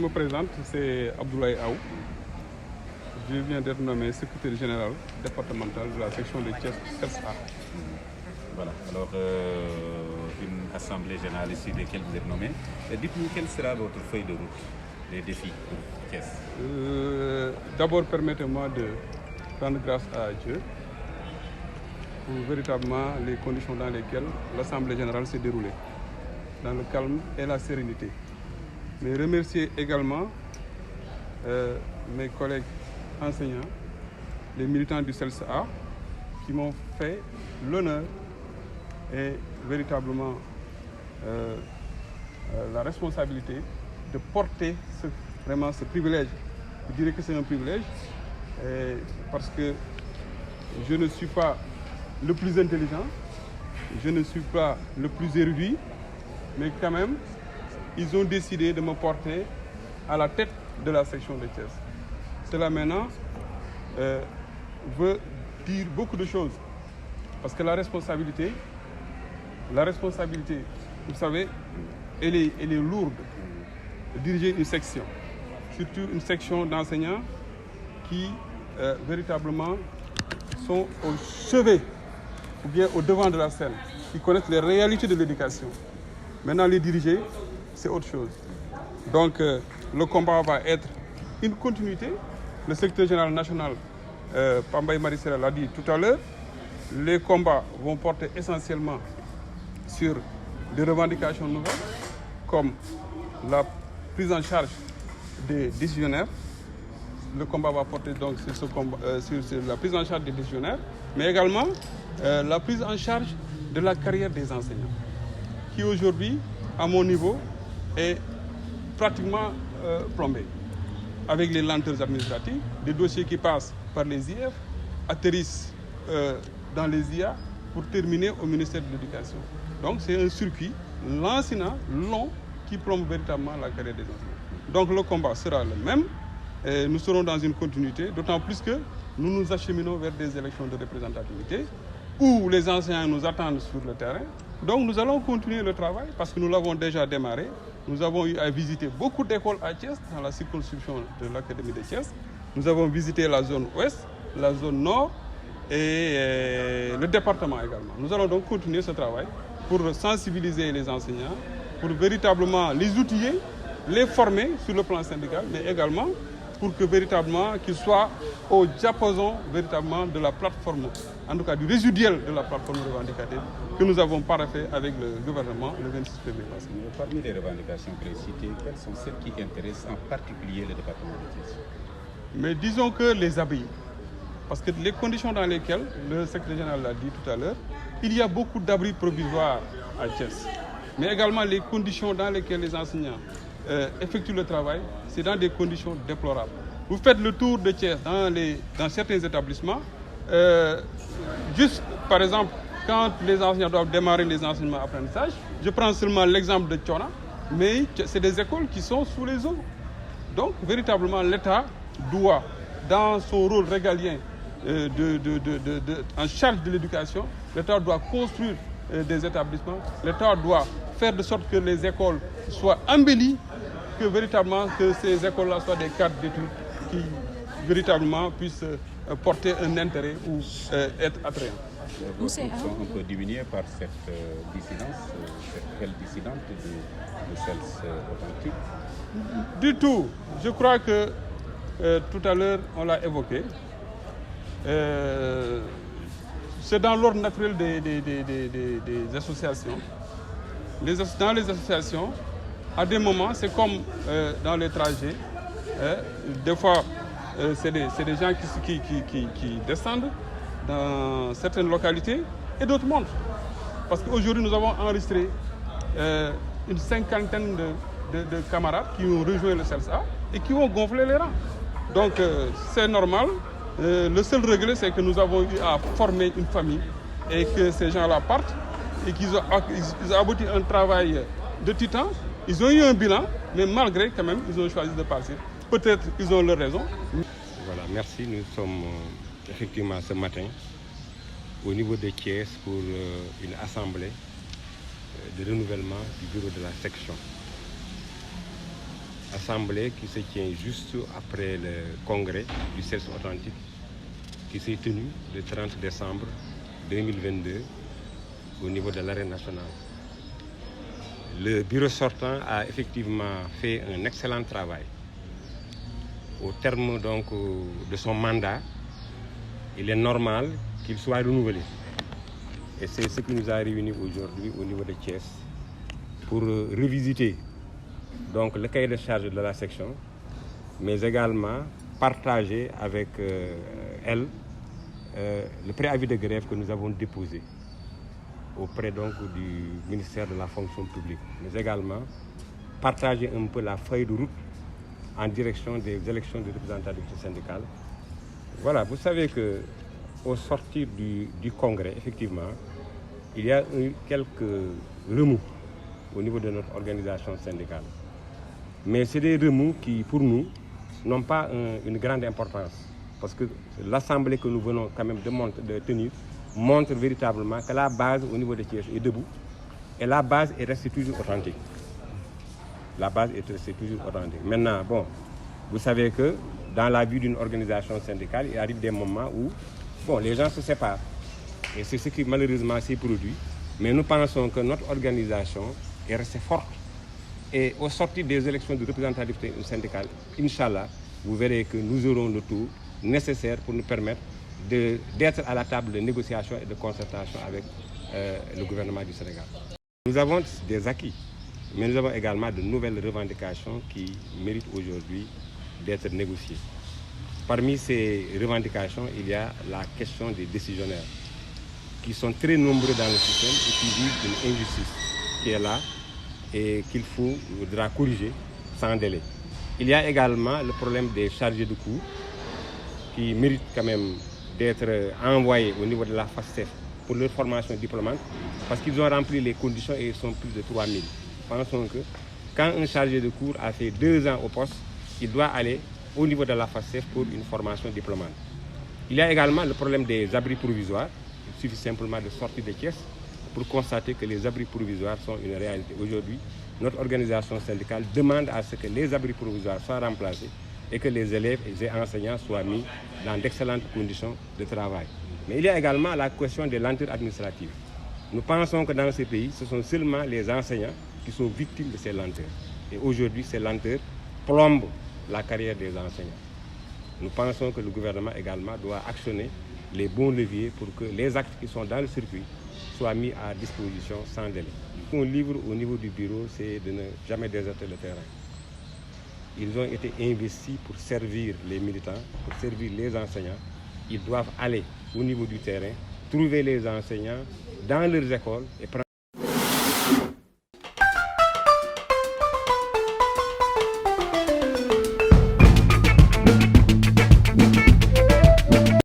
me présente, c'est Abdoulaye Aou. Je viens d'être nommé secrétaire général départemental de la section de Thiès CELS-A. Voilà, alors une assemblée générale ici de laquelle vous êtes nommé. Dites-nous quelle sera votre feuille de route, les défis pour Thiès. D'abord, permettez-moi de rendre grâce à Dieu pour véritablement les conditions dans lesquelles l'assemblée générale s'est déroulée, dans le calme et la sérénité. Mais remercier également mes collègues enseignants, les militants du CELS-A, qui m'ont fait l'honneur et véritablement la responsabilité de porter vraiment ce privilège. Je dirais que c'est un privilège parce que je ne suis pas le plus intelligent, je ne suis pas le plus érudit, mais quand même, ils ont décidé de me porter à la tête de la section de Thiès. Cela maintenant veut dire beaucoup de choses. Parce que la responsabilité, vous savez, elle est lourde de diriger une section. Surtout une section d'enseignants qui véritablement sont au chevet ou bien au devant de la scène, qui connaissent les réalités de l'éducation. Maintenant, les diriger, c'est autre chose. Donc, le combat va être une continuité. Le secrétaire général national, Pambaye Marissera, l'a dit tout à l'heure. Les combats vont porter essentiellement sur des revendications nouvelles, comme la prise en charge des décisionnaires. Le combat va porter donc sur la prise en charge des décisionnaires, mais également la prise en charge de la carrière des enseignants, qui aujourd'hui, à mon niveau, est pratiquement plombée, avec les lenteurs administratives, des dossiers qui passent par les IF, atterrissent dans les IA pour terminer au ministère de l'Éducation. Donc c'est un circuit lancinant, long, qui plombe véritablement la carrière des enseignants. Donc le combat sera le même, et nous serons dans une continuité, d'autant plus que nous nous acheminons vers des élections de représentativité, où les enseignants nous attendent sur le terrain. Donc nous allons continuer le travail, parce que nous l'avons déjà démarré. Nous avons eu à visiter beaucoup d'écoles à Thiès, dans la circonscription de l'Académie de Thiès. Nous avons visité la zone ouest, la zone nord et le département également. Nous allons donc continuer ce travail pour sensibiliser les enseignants, pour véritablement les outiller, les former sur le plan syndical, mais également pour que véritablement qu'ils soient au diapason véritablement de la plateforme, en tout cas du résiduel de la plateforme revendicative que nous avons paraphé avec le gouvernement le 26 février passé. Parmi les revendications précitées, quelles sont celles qui intéressent en particulier le département de Thiès? Mais disons que les abbayes, parce que les conditions dans lesquelles, le secrétaire général l'a dit tout à l'heure, il y a beaucoup d'abris provisoires à Thiès, mais également les conditions dans lesquelles les enseignants effectuent le travail, c'est dans des conditions déplorables. Vous faites le tour de Thiès dans certains établissements, juste par exemple, quand les enseignants doivent démarrer les enseignements apprentissages, je prends seulement l'exemple de Tchona, mais c'est des écoles qui sont sous les eaux. Donc, véritablement, l'État doit, dans son rôle régalien en charge de l'éducation, l'État doit construire des établissements, l'État doit faire de sorte que les écoles soient embellies, que véritablement que ces écoles-là soient des cadres d'études qui véritablement puissent porter un intérêt ou être attrayants. Vos sont un peu diminués par cette dissidence, cette aile dissidente de CELS authentique? Du tout. Je crois que tout à l'heure, on l'a évoqué. C'est dans l'ordre naturel des associations. Dans les associations, à des moments, c'est comme dans les trajets. Des fois, c'est des gens qui descendent dans certaines localités et d'autres montent. Parce qu'aujourd'hui, nous avons enregistré une cinquantaine de camarades qui ont rejoint le CELS-A et qui ont gonflé les rangs. Donc, c'est normal. Le seul regret, c'est que nous avons eu à former une famille et que ces gens-là partent et qu'ils ont abouti à un travail de titan. Ils ont eu un bilan, mais malgré quand même, ils ont choisi de partir. Peut-être ils ont leur raison. Voilà, merci. Nous sommes effectivement ce matin au niveau de Thiès pour une assemblée de renouvellement du bureau de la section. assemblée qui se tient juste après le congrès du CELS authentique qui s'est tenu le 30 décembre 2022 au niveau de l'Arène nationale. Le bureau sortant a effectivement fait un excellent travail. Au terme donc de son mandat, il est normal qu'il soit renouvelé. Et c'est ce qui nous a réunis aujourd'hui au niveau de Thiès pour revisiter donc le cahier de charge de la section, mais également partager avec elle le préavis de grève que nous avons déposé auprès donc du ministère de la fonction publique, mais également partager un peu la feuille de route en direction des élections de représentativité syndicale. Voilà, vous savez qu'au sortir du congrès, effectivement, il y a eu quelques remous au niveau de notre organisation syndicale. Mais c'est des remous qui, pour nous, n'ont pas une grande importance. Parce que l'assemblée que nous venons quand même de tenir montre véritablement que la base au niveau de Thiès est debout et la base est restée toujours authentique. La base est restée toujours authentique. Maintenant, bon, vous savez que dans la vie d'une organisation syndicale, il arrive des moments où bon, les gens se séparent. Et c'est ce qui malheureusement s'est produit. Mais nous pensons que notre organisation est restée forte. Et au sortir des élections de représentativité syndicale, Inch'Allah, vous verrez que nous aurons le tout nécessaire pour nous permettre d'être à la table de négociation et de concertation avec le gouvernement du Sénégal. Nous avons des acquis, mais nous avons également de nouvelles revendications qui méritent aujourd'hui d'être négociées. Parmi ces revendications, il y a la question des décisionnaires, qui sont très nombreux dans le système et qui vivent une injustice qui est là et qu'il faudra corriger sans délai. Il y a également le problème des chargés de cours qui méritent quand même d'être envoyés au niveau de la FASTEF pour leur formation diplômante parce qu'ils ont rempli les conditions et ils sont plus de 3000. Pensons que quand un chargé de cours a fait 2 ans au poste, il doit aller au niveau de la FASTEF pour une formation diplômante. Il y a également le problème des abris provisoires. Il suffit simplement de sortir des pièces pour constater que les abris provisoires sont une réalité. Aujourd'hui, notre organisation syndicale demande à ce que les abris provisoires soient remplacés et que les élèves et les enseignants soient mis dans d'excellentes conditions de travail. Mais il y a également la question des lenteurs administratives. Nous pensons que dans ces pays, ce sont seulement les enseignants qui sont victimes de ces lenteurs. Et aujourd'hui, ces lenteurs plombent la carrière des enseignants. Nous pensons que le gouvernement également doit actionner les bons leviers pour que les actes qui sont dans le circuit soient mis à disposition sans délai. Mon livre au niveau du bureau, c'est de ne jamais déserter le terrain. Ils ont été investis pour servir les militants, pour servir les enseignants. Ils doivent aller au niveau du terrain, trouver les enseignants dans leurs écoles et prendre